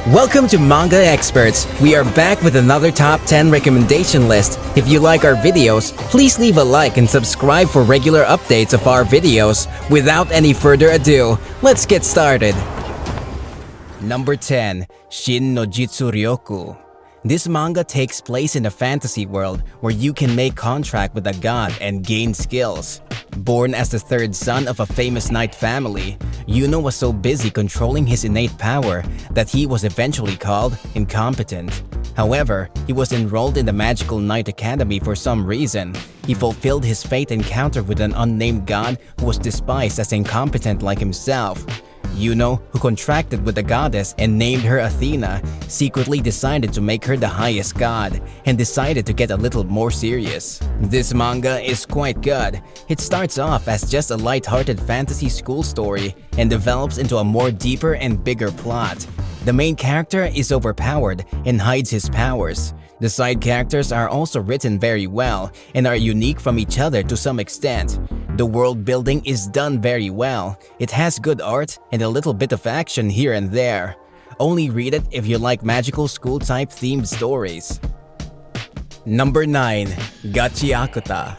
Welcome to Manga Experts. We are back with another top 10 recommendation list. If you like our videos, please leave a like and subscribe for regular updates of our videos. Without any further ado, let's get started. Number 10. Shin no Jitsu Ryoku. This manga takes place in a fantasy world where you can make contract with a god and gain skills. Born as the third son of a famous knight family, Yuno was so busy controlling his innate power that he was eventually called incompetent. However, he was enrolled in the Magical Knight Academy for some reason. He fulfilled his fate encounter with an unnamed god who was despised as incompetent like himself. Yuno, who contracted with the goddess and named her Athena, secretly decided to make her the highest god and decided to get a little more serious. This manga is quite good. It starts off as just a light-hearted fantasy school story and develops into a more deeper and bigger plot. The main character is overpowered and hides his powers. The side characters are also written very well and are unique from each other to some extent. The world building is done very well. It has good art and a little bit of action here and there. Only read it if you like magical school-type themed stories. Number 9. Gachi Akuta.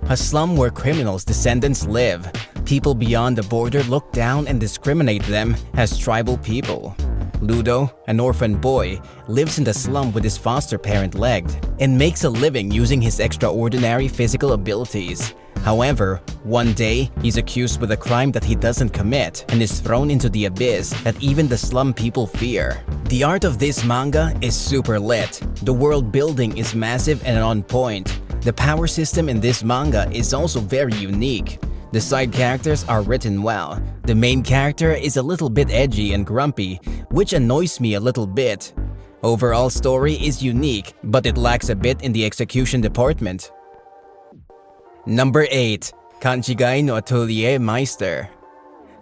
A slum where criminals' descendants live. People beyond the border look down and discriminate them as tribal people. Ludo, an orphan boy, lives in the slum with his foster parent legged and makes a living using his extraordinary physical abilities. However, one day, he's accused with a crime that he doesn't commit and is thrown into the abyss that even the slum people fear. The art of this manga is super lit. The world building is massive and on point. The power system in this manga is also very unique. The side characters are written well. The main character is a little bit edgy and grumpy, which annoys me a little bit. Overall story is unique, but it lacks a bit in the execution department. Number 8. Kanjigai no Atelier Meister.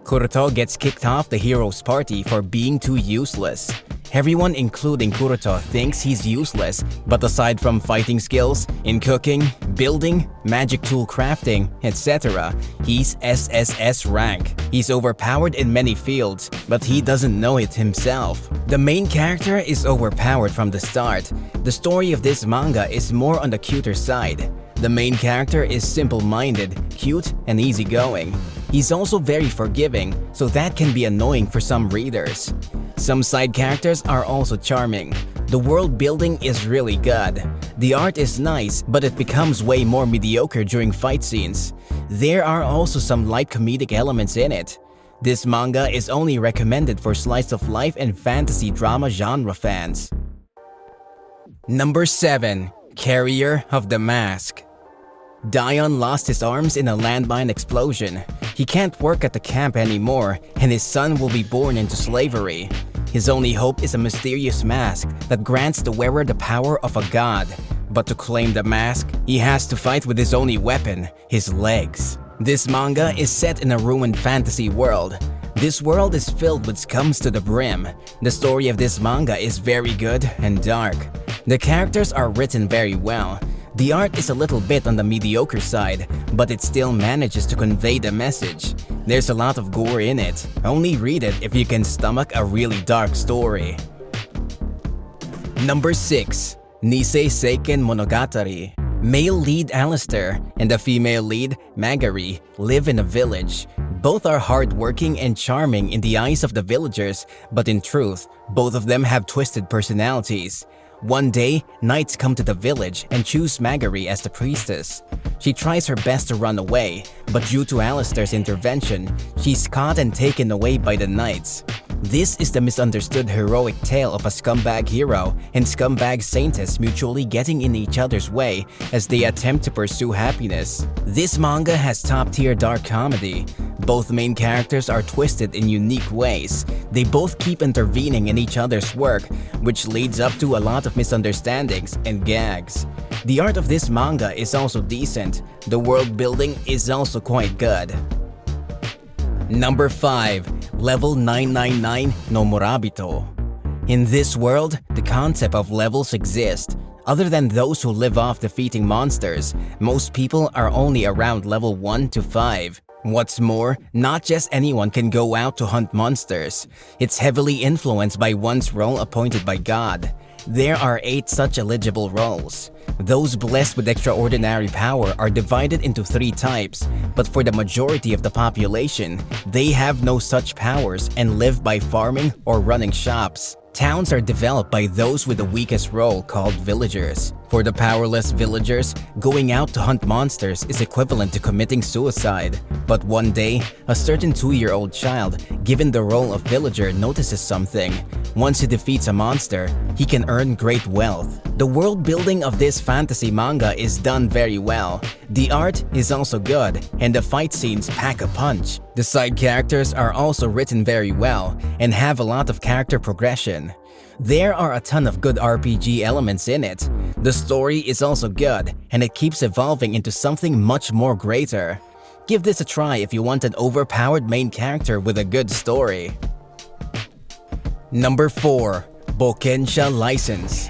Kuroto gets kicked off the hero's party for being too useless. Everyone, including Kuroto, thinks he's useless, but aside from fighting skills, in cooking, building, magic tool crafting, etc., he's SSS rank. He's overpowered in many fields, but he doesn't know it himself. The main character is overpowered from the start. The story of this manga is more on the cuter side. The main character is simple-minded, cute, and easygoing. He's also very forgiving, so that can be annoying for some readers. Some side characters are also charming. The world building is really good. The art is nice, but it becomes way more mediocre during fight scenes. There are also some light comedic elements in it. This manga is only recommended for slice of life and fantasy drama genre fans. Number 7. Carrier of the Mask. Dion lost his arms in a landmine explosion. He can't work at the camp anymore, and his son will be born into slavery. His only hope is a mysterious mask that grants the wearer the power of a god. But to claim the mask, he has to fight with his only weapon, his legs. This manga is set in a ruined fantasy world. This world is filled with scums to the brim. The story of this manga is very good and dark. The characters are written very well. The art is a little bit on the mediocre side, but it still manages to convey the message. There's a lot of gore in it. Only read it if you can stomach a really dark story. Number 6. Nisei Seiken Monogatari. Male lead Alistair and the female lead, Magari, live in a village. Both are hardworking and charming in the eyes of the villagers, but in truth, both of them have twisted personalities. One day, knights come to the village and choose Magari as the priestess. She tries her best to run away, but due to Alistair's intervention, she's caught and taken away by the knights. This is the misunderstood heroic tale of a scumbag hero and scumbag saintess mutually getting in each other's way as they attempt to pursue happiness. This manga has top-tier dark comedy. Both main characters are twisted in unique ways. They both keep intervening in each other's work, which leads up to a lot of misunderstandings and gags. The art of this manga is also decent. The world building is also quite good. Number 5. Level 999 no Morabito. In this world, the concept of levels exist. Other than those who live off defeating monsters, most people are only around level 1 to 5. What's more, not just anyone can go out to hunt monsters. It's heavily influenced by one's role appointed by God. There are 8 such eligible roles. Those blessed with extraordinary power are divided into 3 types, but for the majority of the population, they have no such powers and live by farming or running shops. Towns are developed by those with the weakest role called villagers. For the powerless villagers, going out to hunt monsters is equivalent to committing suicide. But one day, a certain 2-year-old child, given the role of villager, notices something. Once he defeats a monster, he can earn great wealth. The world building of this fantasy manga is done very well. The art is also good, and the fight scenes pack a punch. The side characters are also written very well and have a lot of character progression. There are a ton of good RPG elements in it. The story is also good, and it keeps evolving into something much more greater. Give this a try if you want an overpowered main character with a good story. Number 4. Bokensha License.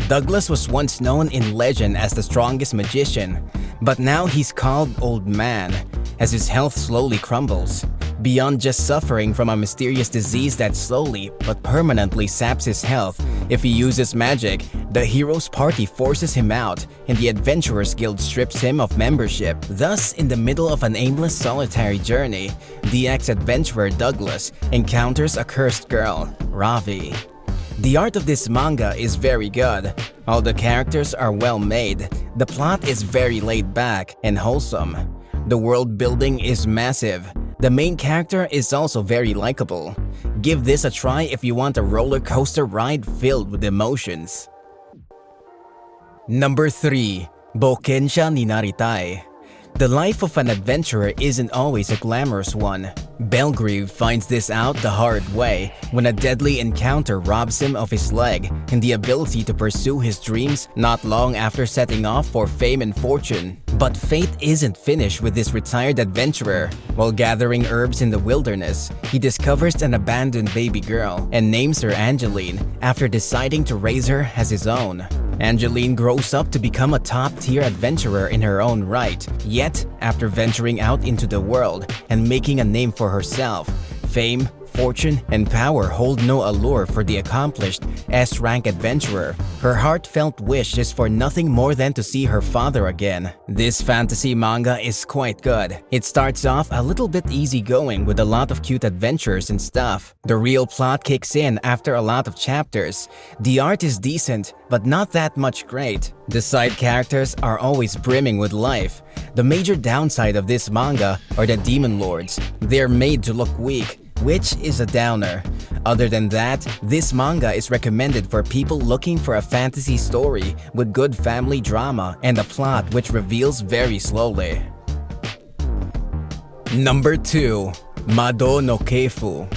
Douglas was once known in legend as the strongest magician, but now he's called Old Man, as his health slowly crumbles. Beyond just suffering from a mysterious disease that slowly but permanently saps his health, if he uses magic, the hero's party forces him out and the Adventurers Guild strips him of membership. Thus, in the middle of an aimless solitary journey, the ex-adventurer Douglas encounters a cursed girl, Ravi. The art of this manga is very good. All the characters are well made. The plot is very laid back and wholesome. The world building is massive. The main character is also very likable. Give this a try if you want a roller coaster ride filled with emotions. Number 3. Bokensha ni Naritai. The life of an adventurer isn't always a glamorous one. Belgrieve finds this out the hard way when a deadly encounter robs him of his leg and the ability to pursue his dreams not long after setting off for fame and fortune. But fate isn't finished with this retired adventurer. While gathering herbs in the wilderness, he discovers an abandoned baby girl and names her Angeline after deciding to raise her as his own. Angeline grows up to become a top-tier adventurer in her own right. Yet, after venturing out into the world and making a name for herself, fame, fortune, and power hold no allure for the accomplished S-rank adventurer. Her heartfelt wish is for nothing more than to see her father again. This fantasy manga is quite good. It starts off a little bit easygoing with a lot of cute adventures and stuff. The real plot kicks in after a lot of chapters. The art is decent, but not that much great. The side characters are always brimming with life. The major downside of this manga are the demon lords. They're made to look weak, which is a downer. Other than that, this manga is recommended for people looking for a fantasy story with good family drama and a plot which reveals very slowly. Number 2. Mado no Keifu.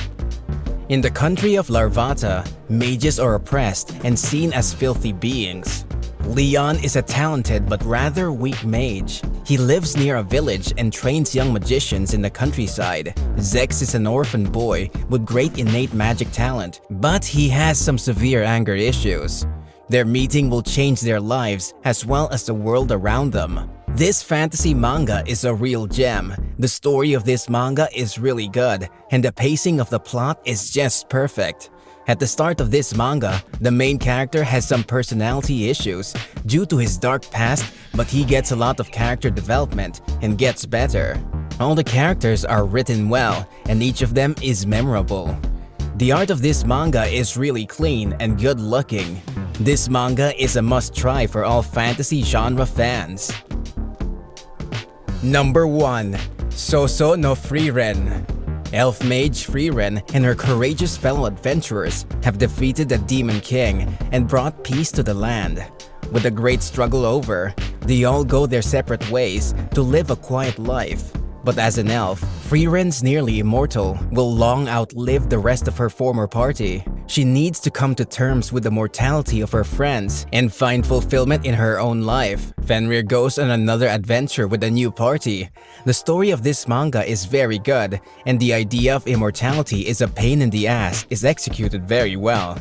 In the country of Larvata, mages are oppressed and seen as filthy beings. Leon is a talented but rather weak mage. He lives near a village and trains young magicians in the countryside. Zex is an orphan boy with great innate magic talent, but he has some severe anger issues. Their meeting will change their lives as well as the world around them. This fantasy manga is a real gem. The story of this manga is really good, and the pacing of the plot is just perfect. At the start of this manga, the main character has some personality issues due to his dark past, but he gets a lot of character development and gets better. All the characters are written well, and each of them is memorable. The art of this manga is really clean and good looking. This manga is a must-try for all fantasy genre fans. Number 1. Soso no Frieren. Elf mage Frieren and her courageous fellow adventurers have defeated the Demon King and brought peace to the land. With the great struggle over, they all go their separate ways to live a quiet life. But as an elf, Friren's nearly immortal, will long outlive the rest of her former party. She needs to come to terms with the mortality of her friends and find fulfillment in her own life. Fenrir goes on another adventure with a new party. The story of this manga is very good, and the idea of immortality is a pain in the ass is executed very well.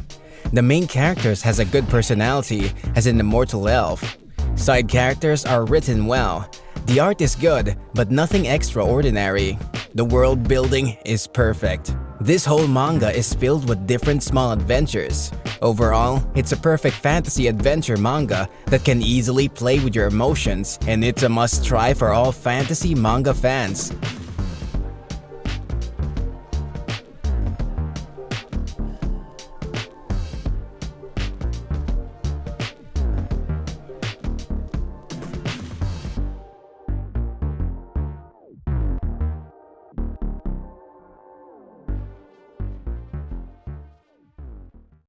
The main characters has a good personality as an immortal elf. Side characters are written well. The art is good, but nothing extraordinary. The world building is perfect. This whole manga is filled with different small adventures. Overall, it's a perfect fantasy adventure manga that can easily play with your emotions, and it's a must-try for all fantasy manga fans.